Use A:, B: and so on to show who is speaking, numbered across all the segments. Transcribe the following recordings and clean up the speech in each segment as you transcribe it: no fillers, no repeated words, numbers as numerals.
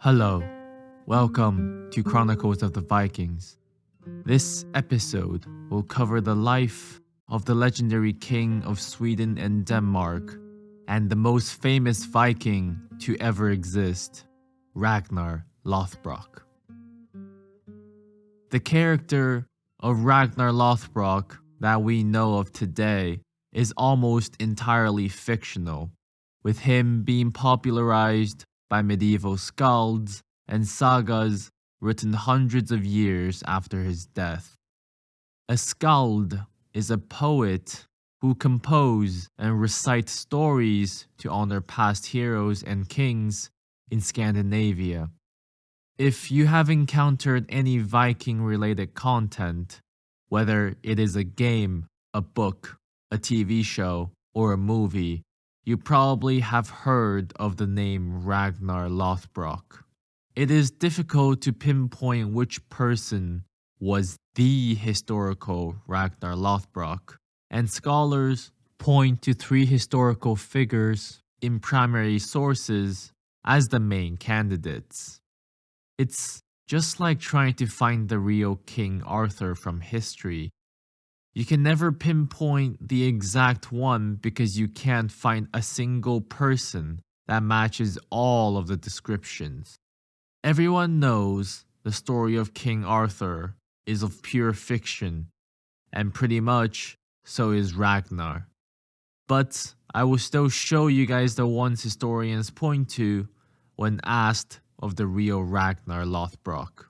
A: Hello, welcome to Chronicles of the Vikings. This episode will cover the life of the legendary king of Sweden and Denmark, and the most famous Viking to ever exist, Ragnar Lothbrok. The character of Ragnar Lothbrok that we know of today is almost entirely fictional, with him being popularized by medieval skalds and sagas written hundreds of years after his death. A skald is a poet who compose and recite stories to honor past heroes and kings in Scandinavia. If you have encountered any Viking-related content, whether it is a game, a book, a TV show, or a movie, you probably have heard of the name Ragnar Lothbrok. It is difficult to pinpoint which person was the historical Ragnar Lothbrok, and scholars point to three historical figures in primary sources as the main candidates. It's just like trying to find the real King Arthur from history. You can never pinpoint the exact one because you can't find a single person that matches all of the descriptions. Everyone knows the story of King Arthur is of pure fiction, and pretty much so is Ragnar. But I will still show you guys the ones historians point to when asked of the real Ragnar Lothbrok.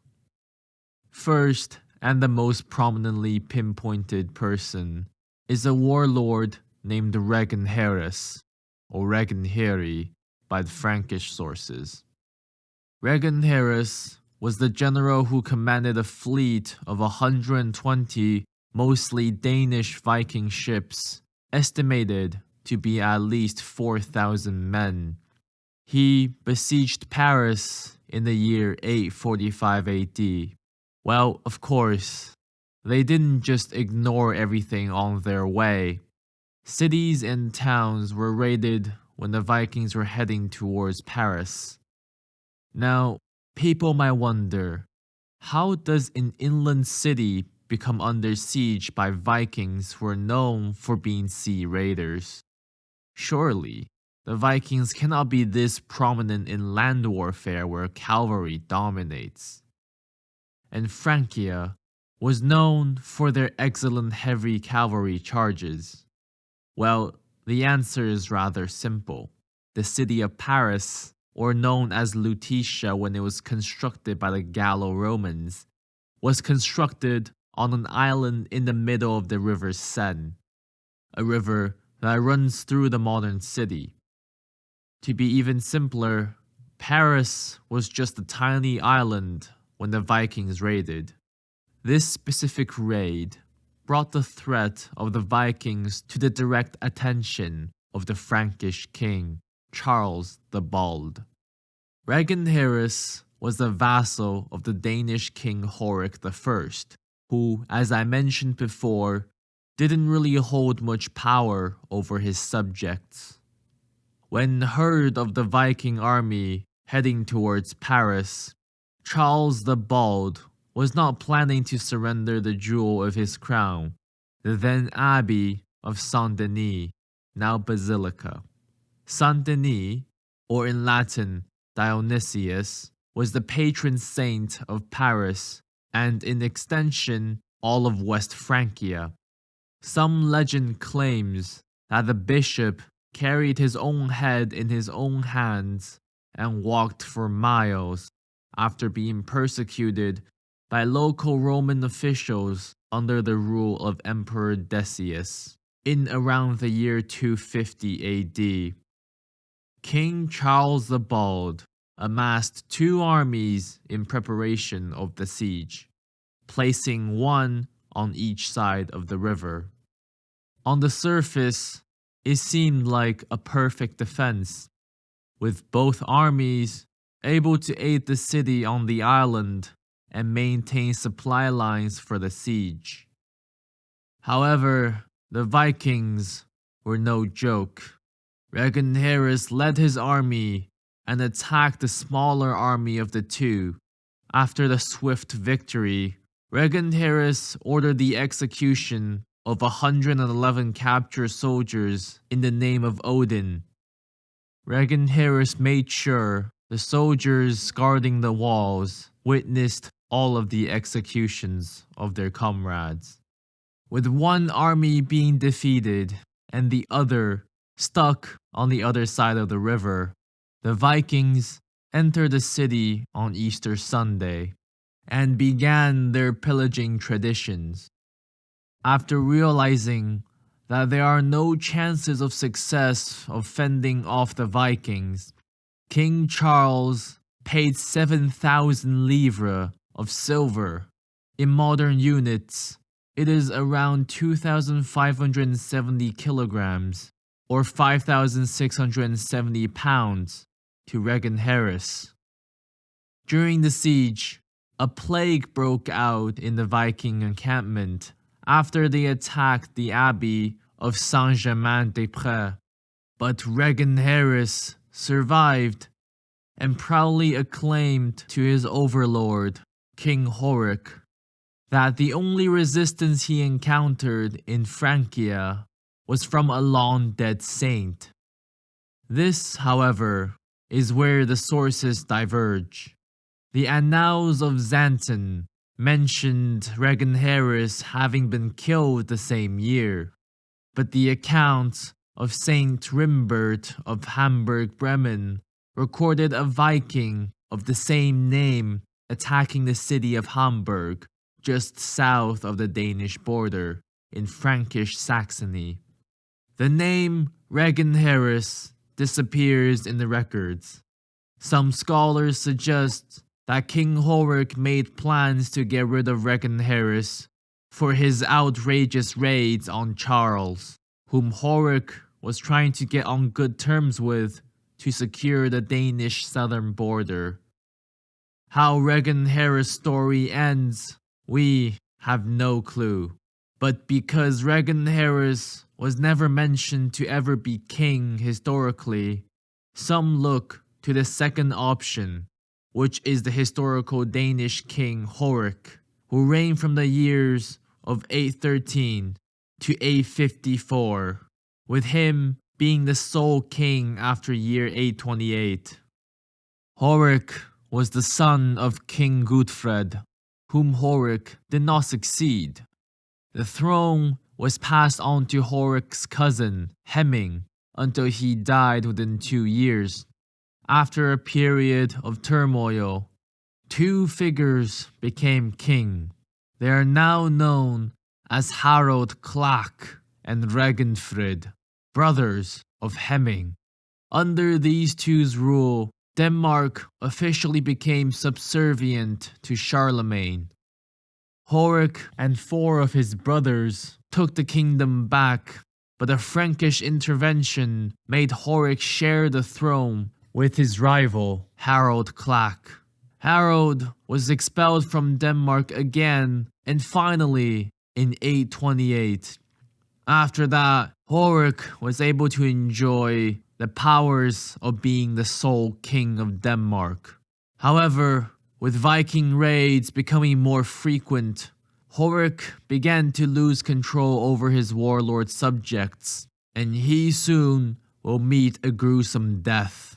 A: First, and the most prominently pinpointed person, is a warlord named Reginherus, or Reginheri by the Frankish sources. Reginherus was the general who commanded a fleet of 120 mostly Danish Viking ships, estimated to be at least 4,000 men. He besieged Paris in the year 845 AD. Well, of course, they didn't just ignore everything on their way. Cities and towns were raided when the Vikings were heading towards Paris. Now, people might wonder, how does an inland city become under siege by Vikings who are known for being sea raiders? Surely, the Vikings cannot be this prominent in land warfare where cavalry dominates. And Francia was known for their excellent heavy cavalry charges. Well, the answer is rather simple. The city of Paris, or known as Lutetia when it was constructed by the Gallo-Romans, was constructed on an island in the middle of the river Seine, a river that runs through the modern city. To be even simpler, Paris was just a tiny island when the Vikings raided. This specific raid brought the threat of the Vikings to the direct attention of the Frankish king, Charles the Bald. Reginherus was a vassal of the Danish king Horik I, who, as I mentioned before, didn't really hold much power over his subjects. When heard of the Viking army heading towards Paris, Charles the Bald was not planning to surrender the jewel of his crown, the then Abbey of Saint-Denis, now Basilica. Saint-Denis, or in Latin Dionysius, was the patron saint of Paris and in extension all of West Francia. Some legend claims that the bishop carried his own head in his own hands and walked for miles after being persecuted by local Roman officials under the rule of Emperor Decius in around the year 250 AD. King Charles the Bald amassed two armies in preparation of the siege, placing one on each side of the river. On the surface, it seemed like a perfect defense, with both armies able to aid the city on the island and maintain supply lines for the siege. However, the Vikings were no joke. Reginherus led his army and attacked the smaller army of the two. After the swift victory, Regenharis ordered the execution of 111 captured soldiers in the name of Odin. Regenharis made sure the soldiers guarding the walls witnessed all of the executions of their comrades. With one army being defeated and the other stuck on the other side of the river, the Vikings entered the city on Easter Sunday and began their pillaging traditions. After realizing that there are no chances of success of fending off the Vikings, King Charles paid 7,000 livres of silver. In modern units, it is around 2,570 kilograms or 5,670 pounds to Regenharis. During the siege, a plague broke out in the Viking encampment after they attacked the abbey of Saint-Germain-des-Prés, but Regenharis survived and proudly acclaimed to his overlord, King Horik, that the only resistance he encountered in Francia was from a long-dead saint. This, however, is where the sources diverge. The Annals of Xanten mentioned Regenharis having been killed the same year, but the account of Saint Rimbert of Hamburg-Bremen recorded a Viking of the same name attacking the city of Hamburg, just south of the Danish border, in Frankish Saxony. The name Regenharis disappears in the records. Some scholars suggest that King Horik made plans to get rid of Regenharis for his outrageous raids on Charles, whom Horik was trying to get on good terms with to secure the Danish southern border. How Regenharis' story ends, we have no clue. But because Regenharis was never mentioned to ever be king historically, some look to the second option, which is the historical Danish king Horik, who reigned from the years of 813 to 854, with him being the sole king after year 828. Horik was the son of King Gudfred, whom Horik did not succeed. The throne was passed on to Horik's cousin, Hemming, until he died within 2 years. After a period of turmoil, two figures became king. They are now known as Harald Klak and Regenfrid, brothers of Hemming. Under these two's rule, Denmark officially became subservient to Charlemagne. Horik and 4 of his brothers took the kingdom back, but a Frankish intervention made Horik share the throne with his rival, Harald Klak. Harald was expelled from Denmark again, and finally in 828. After that, Horik was able to enjoy the powers of being the sole king of Denmark. However, with Viking raids becoming more frequent, Horik began to lose control over his warlord subjects, and he soon will meet a gruesome death.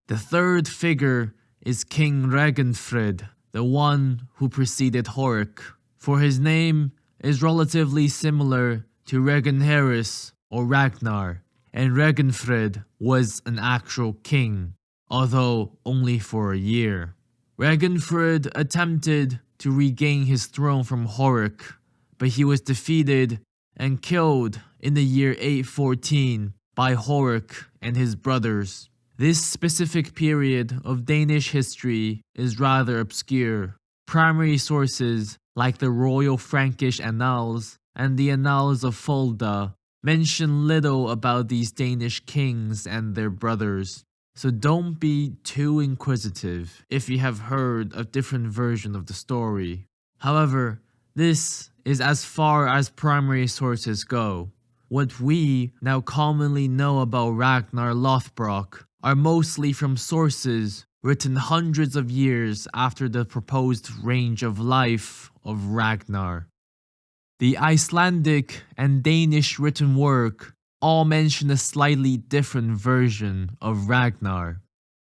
A: The third figure is King Regenfrid, the one who preceded Horik, for his name is relatively similar to Regenharis or Ragnar, and Regenfrid was an actual king, although only for a year. Regenfrid attempted to regain his throne from Horik, but he was defeated and killed in the year 814 by Horik and his brothers. This specific period of Danish history is rather obscure. Primary sources like the Royal Frankish Annals and the Annals of Fulda mention little about these Danish kings and their brothers. So don't be too inquisitive if you have heard a different version of the story. However, this is as far as primary sources go. What we now commonly know about Ragnar Lothbrok are mostly from sources written hundreds of years after the proposed range of life of Ragnar. The Icelandic and Danish written work all mention a slightly different version of Ragnar.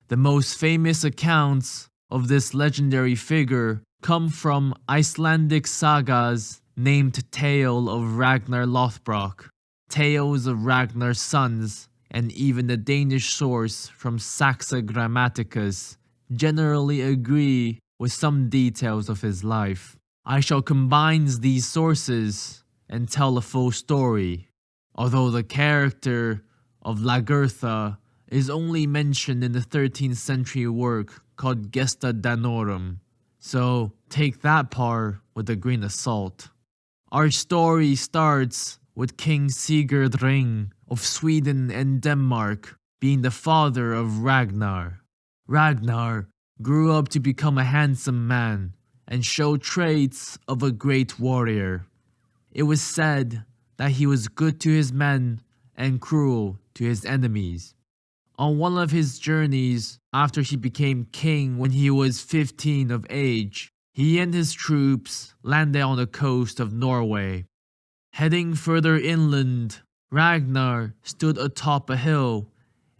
A: The most famous accounts of this legendary figure come from Icelandic sagas named Tale of Ragnar Lothbrok, Tales of Ragnar's Sons, and even the Danish source from Saxa Grammaticus generally agree with some details of his life. I shall combine these sources and tell a full story, although the character of Lagertha is only mentioned in the 13th century work called Gesta Danorum, so take that part with a grain of salt. Our story starts with King Sigurd Ring of Sweden and Denmark being the father of Ragnar. Ragnar grew up to become a handsome man and show traits of a great warrior. It was said that he was good to his men and cruel to his enemies. On one of his journeys, after he became king when he was 15 of age, he and his troops landed on the coast of Norway. Heading further inland, Ragnar stood atop a hill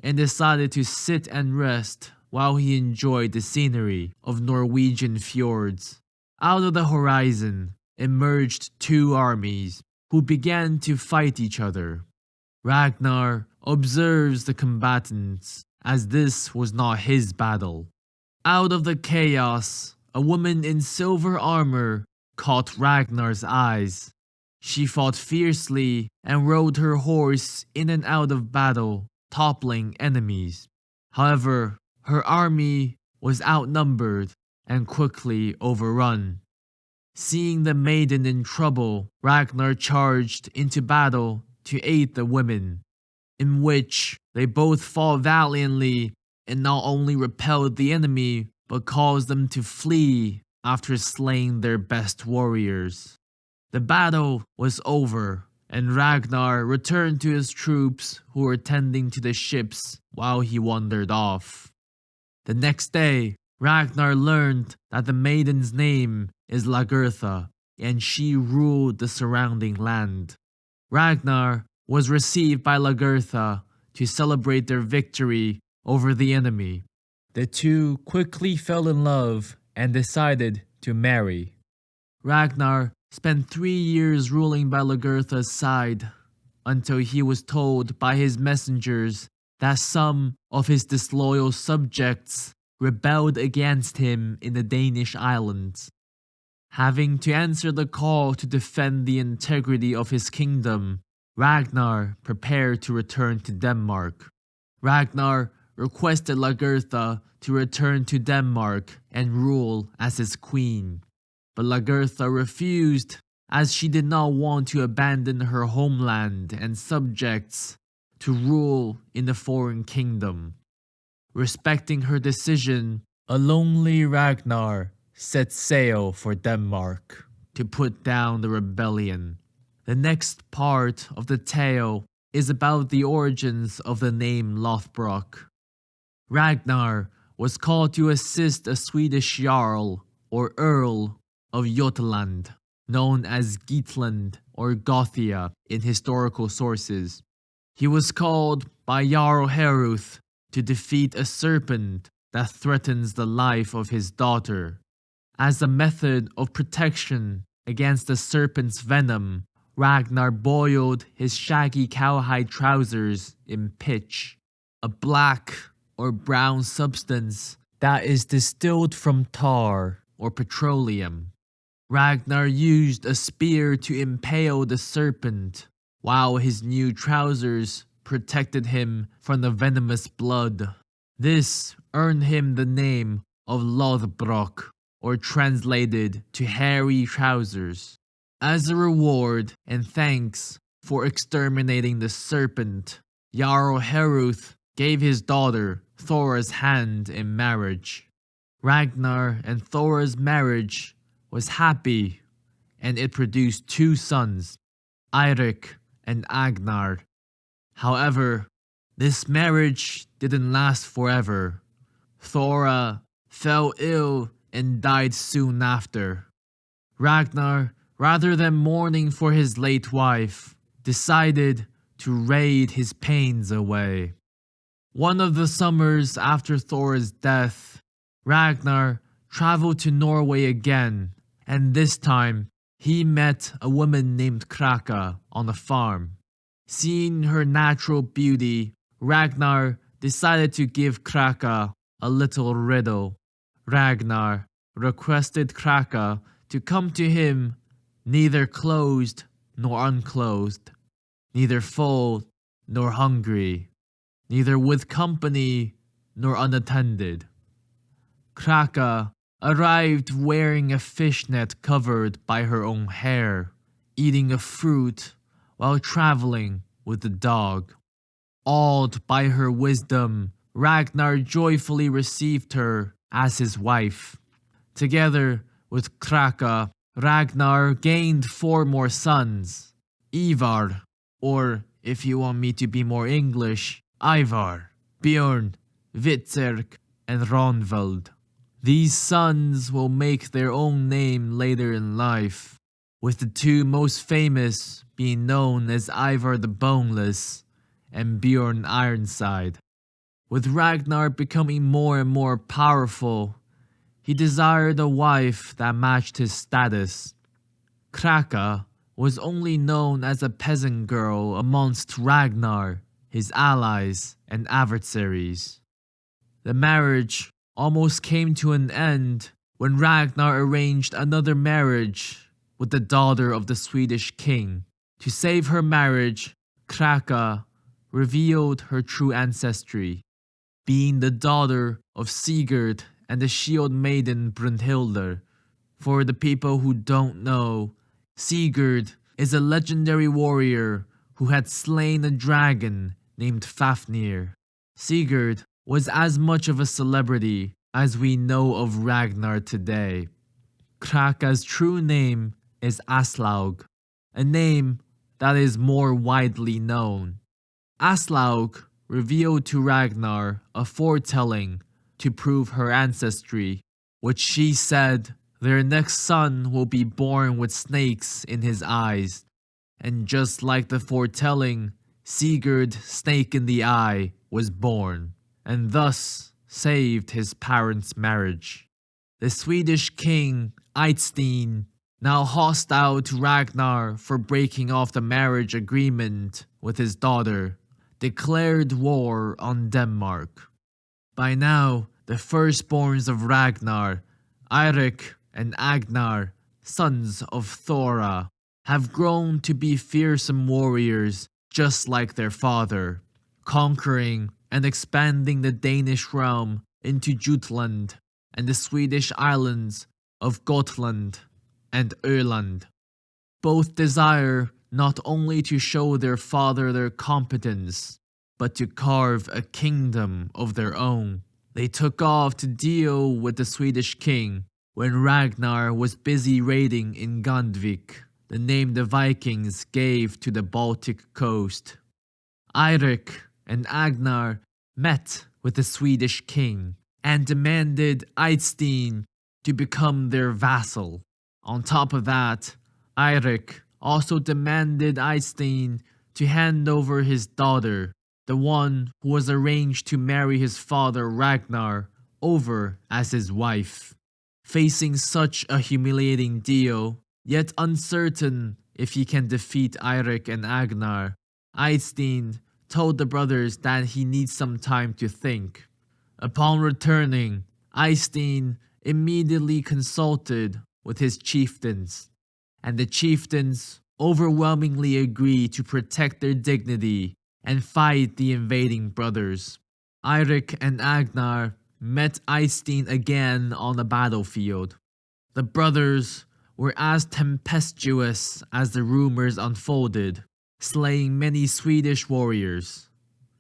A: and decided to sit and rest while he enjoyed the scenery of Norwegian fjords. Out of the horizon emerged two armies who began to fight each other. Ragnar observes the combatants as this was not his battle. Out of the chaos, a woman in silver armor caught Ragnar's eyes. She fought fiercely and rode her horse in and out of battle, toppling enemies. However, her army was outnumbered and quickly overrun. Seeing the maiden in trouble, Ragnar charged into battle to aid the women, in which they both fought valiantly and not only repelled the enemy, but caused them to flee after slaying their best warriors. The battle was over, and Ragnar returned to his troops who were tending to the ships while he wandered off. The next day, Ragnar learned that the maiden's name is Lagertha, and she ruled the surrounding land. Ragnar was received by Lagertha to celebrate their victory over the enemy. The two quickly fell in love and decided to marry. Ragnar spent 3 years ruling by Lagertha's side until he was told by his messengers that some of his disloyal subjects rebelled against him in the Danish islands. Having to answer the call to defend the integrity of his kingdom, Ragnar prepared to return to Denmark. Ragnar requested Lagertha to return to Denmark and rule as his queen, but Lagertha refused as she did not want to abandon her homeland and subjects to rule in a foreign kingdom. Respecting her decision, a lonely Ragnar set sail for Denmark to put down the rebellion. The next part of the tale is about the origins of the name Lothbrok. Ragnar was called to assist a Swedish jarl or earl of Götaland, known as Gitland or Gothia in historical sources. He was called by Jarl Heruth to defeat a serpent that threatens the life of his daughter. As a method of protection against the serpent's venom, Ragnar boiled his shaggy cowhide trousers in pitch, a black or brown substance that is distilled from tar or petroleum. Ragnar used a spear to impale the serpent, while his new trousers protected him from the venomous blood. This earned him the name of Lothbrok, or translated to hairy trousers. As a reward and thanks for exterminating the serpent, Jarl Heruth gave his daughter Thora's hand in marriage. Ragnar and Thora's marriage was happy, and it produced 2 sons, Eirik and Agnar. However, This marriage didn't last forever. Thora fell ill and died soon after. Ragnar, rather than mourning for his late wife, decided to raid his pains away. One of the summers after Thora's death, Ragnar traveled to Norway again, and this time he met a woman named Kraka on a farm. Seeing her natural beauty, Ragnar decided to give Kraka a little riddle. Ragnar requested Kraka to come to him neither clothed nor unclothed, neither full nor hungry, neither with company nor unattended. Kraka arrived wearing a fishnet covered by her own hair, eating a fruit while traveling with the dog. Awed by her wisdom, Ragnar joyfully received her as his wife. Together with Kraka, Ragnar gained 4 more sons: Ivar, or if you want me to be more English, Ivar, Björn, Hvitserk, and Ronvald. These sons will make their own name later in life, with the 2 most famous being known as Ivar the Boneless and Björn Ironside. With Ragnar becoming more and more powerful, he desired a wife that matched his status. Kraka was only known as a peasant girl amongst Ragnar, his allies, and adversaries. The marriage almost came to an end when Ragnar arranged another marriage with the daughter of the Swedish king. To save her marriage, Kraka revealed her true ancestry, being the daughter of Sigurd and the shield maiden Brunhildr. For the people who don't know, Sigurd is a legendary warrior who had slain a dragon named Fafnir. Sigurd was as much of a celebrity as we know of Ragnar today. Kraka's true name is Aslaug, a name that is more widely known. Aslaug revealed to Ragnar a foretelling to prove her ancestry, which she said their next son will be born with snakes in his eyes. And just like the foretelling, Sigurd Snake in the Eye was born, and thus saved his parents' marriage. The Swedish king, Eystein, now hostile to Ragnar for breaking off the marriage agreement with his daughter, declared war on Denmark. By now, the firstborns of Ragnar, Eirik and Agnar, sons of Thora, have grown to be fearsome warriors just like their father, conquering and expanding the Danish realm into Jutland and the Swedish islands of Gotland and Öland. Both desire not only to show their father their competence, but to carve a kingdom of their own. They took off to deal with the Swedish king when Ragnar was busy raiding in Gandvik, the name the Vikings gave to the Baltic coast. Eirik and Agnar met with the Swedish king and demanded Eystein to become their vassal. On top of that, Eirik also demanded Eystein to hand over his daughter, the one who was arranged to marry his father Ragnar, over as his wife. Facing such a humiliating deal, yet uncertain if he can defeat Eirik and Agnar, Eystein told the brothers that he needs some time to think. Upon returning, Eystein immediately consulted with his chieftains, and the chieftains overwhelmingly agreed to protect their dignity and fight the invading brothers. Eirik and Agnar met Eystein again on the battlefield. The brothers were as tempestuous as the rumors unfolded, slaying many Swedish warriors.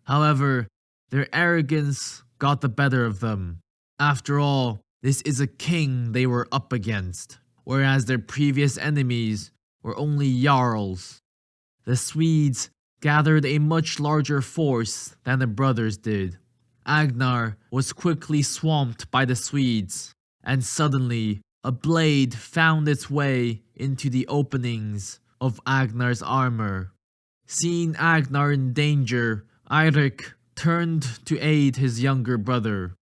A: However, their arrogance got the better of them. After all, this is a king they were up against, whereas their previous enemies were only jarls. The Swedes gathered a much larger force than the brothers did. Agnar was quickly swamped by the Swedes, and suddenly a blade found its way into the openings of Agnar's armor. Seeing Agnar in danger, Eirik turned to aid his younger brother.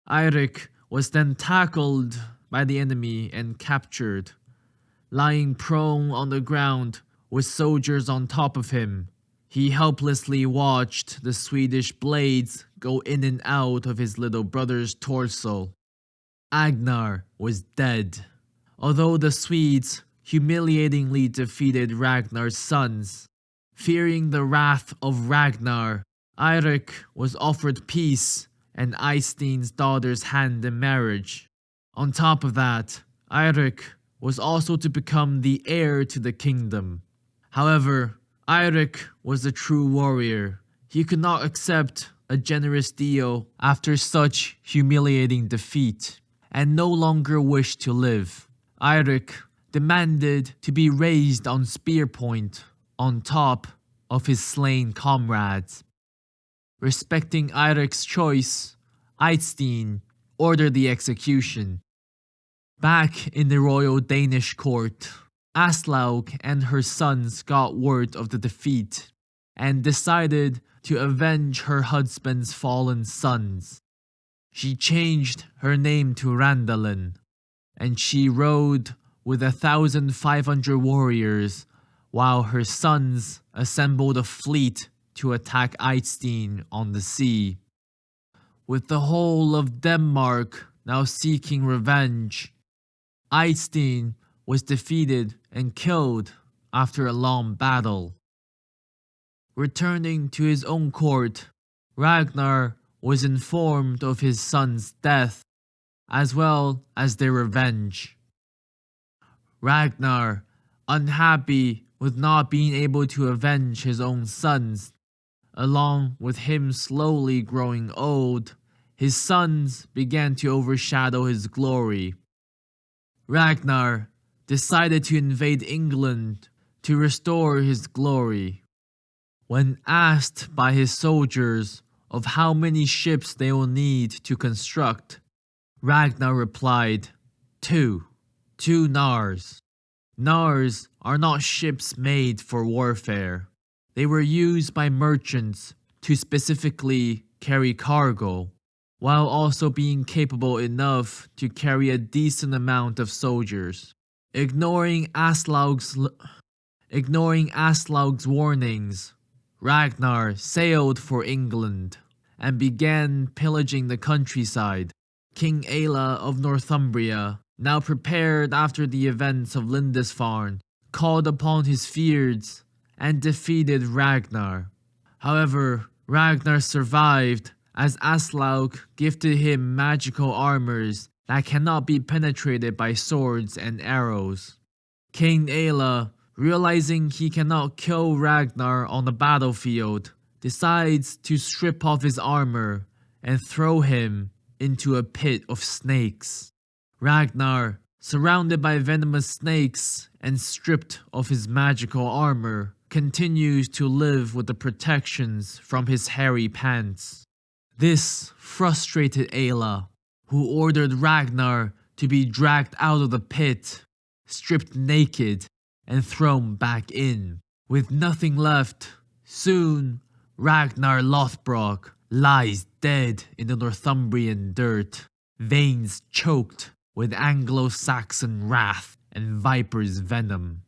A: Eirik was then tackled by the enemy and captured, lying prone on the ground with soldiers on top of him. He helplessly watched the Swedish blades go in and out of his little brother's torso. Agnar was dead. Although the Swedes humiliatingly defeated Ragnar's sons, fearing the wrath of Ragnar, Eirik was offered peace and Eystein's daughter's hand in marriage. On top of that, Eirik was also to become the heir to the kingdom. However, Eirik was a true warrior. He could not accept a generous deal after such humiliating defeat, and no longer wished to live. Eirik demanded to be raised on spear point on top of his slain comrades. Respecting Eirik's choice, Eystein ordered the execution. Back in the royal Danish court, Aslaug and her sons got word of the defeat and decided to avenge her husband's fallen sons. She changed her name to Randalin, and she rode with 1,500 warriors while her sons assembled a fleet to attack Eystein on the sea. With the whole of Denmark now seeking revenge, Eystein was defeated and killed after a long battle. Returning to his own court, Ragnar was informed of his son's death, as well as their revenge. Ragnar, unhappy with not being able to avenge his own sons, along with him slowly growing old, his sons began to overshadow his glory. Ragnar decided to invade England to restore his glory. When asked by his soldiers of how many ships they will need to construct, Ragnar replied, Two Nars. Nars are not ships made for warfare. They were used by merchants to specifically carry cargo, while also being capable enough to carry a decent amount of soldiers. Ignoring Aslaug's warnings, Ragnar sailed for England and began pillaging the countryside. King Aella of Northumbria, now prepared after the events of Lindisfarne, called upon his fyrds and defeated Ragnar. However, Ragnar survived as Aslaug gifted him magical armors that cannot be penetrated by swords and arrows. King Aella, realizing he cannot kill Ragnar on the battlefield, decides to strip off his armor and throw him into a pit of snakes. Ragnar, surrounded by venomous snakes and stripped of his magical armor, continues to live with the protections from his hairy pants. This frustrated Aella, who ordered Ragnar to be dragged out of the pit, stripped naked, and thrown back in. With nothing left, soon Ragnar Lothbrok lies dead in the Northumbrian dirt, veins choked with Anglo-Saxon wrath and viper's venom.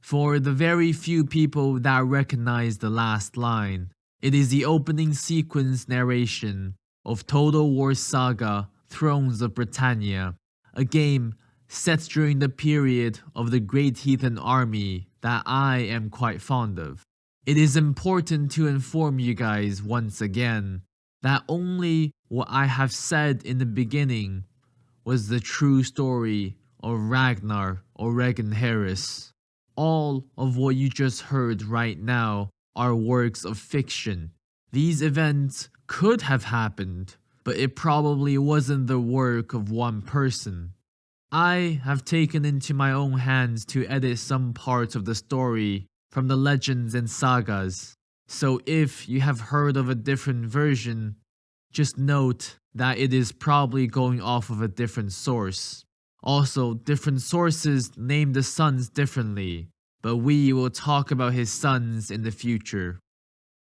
A: For the very few people that recognize the last line, it is the opening sequence narration of Total War Saga Thrones of Britannia, a game set during the period of the Great Heathen Army that I am quite fond of. It is important to inform you guys once again that only what I have said in the beginning was the true story of Ragnar or Regan-Harris. All of what you just heard right now are works of fiction. These events could have happened, but it probably wasn't the work of one person. I have taken into my own hands to edit some parts of the story from the legends and sagas. So if you have heard of a different version, just note that it is probably going off of a different source. Also, different sources name the sons differently, but we will talk about his sons in the future.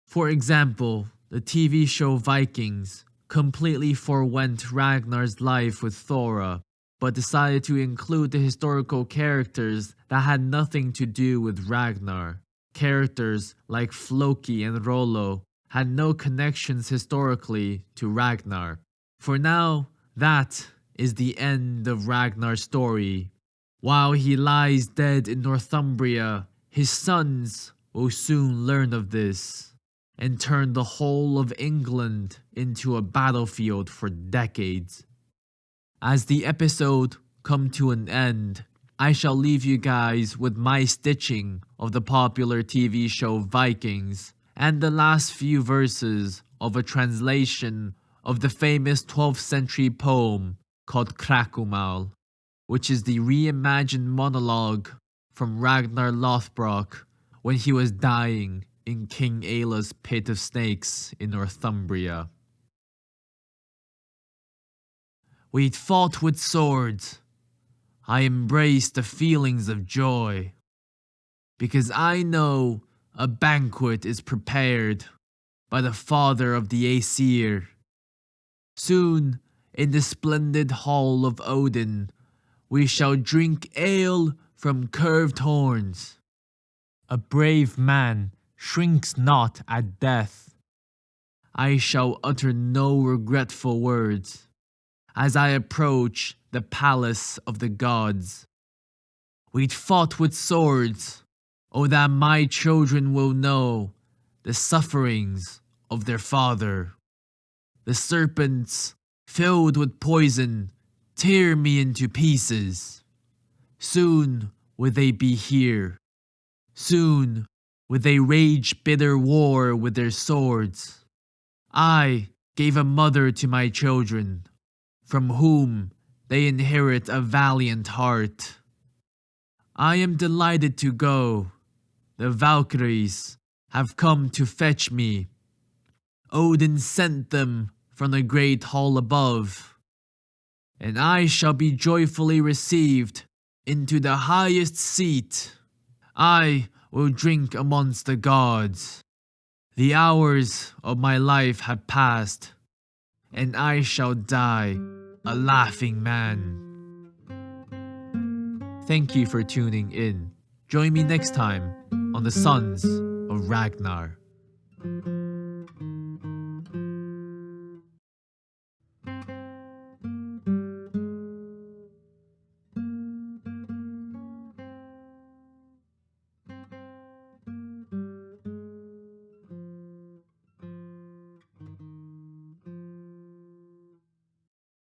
A: For example, the TV show Vikings completely forewent Ragnar's life with Thora, but decided to include the historical characters that had nothing to do with Ragnar. Characters like Floki and Rollo had no connections historically to Ragnar. For now, that is the end of Ragnar's story. While he lies dead in Northumbria, his sons will soon learn of this and turn the whole of England into a battlefield for decades. As the episode come to an end, I shall leave you guys with my stitching of the popular TV show Vikings and the last few verses of a translation of the famous 12th century poem called Krakumal, which is the reimagined monologue from Ragnar Lothbrok when he was dying in King Aila's pit of snakes in Northumbria. We'd fought with swords. I embraced the feelings of joy, because I know a banquet is prepared by the father of the Aesir. Soon, in the splendid hall of Odin, we shall drink ale from curved horns. A brave man shrinks not at death. I shall utter no regretful words as I approach the palace of the gods. We'd fought with swords, oh that my children will know the sufferings of their father. The serpents, filled with poison, tear me into pieces. Soon would they be here. Soon would they wage bitter war with their swords. I gave a mother to my children, from whom they inherit a valiant heart. I am delighted to go. The Valkyries have come to fetch me. Odin sent them from the great hall above, and I shall be joyfully received into the highest seat. I will drink amongst the gods. The hours of my life have passed, and I shall die a laughing man. Thank you for tuning in. Join me next time on the Sons of Ragnar.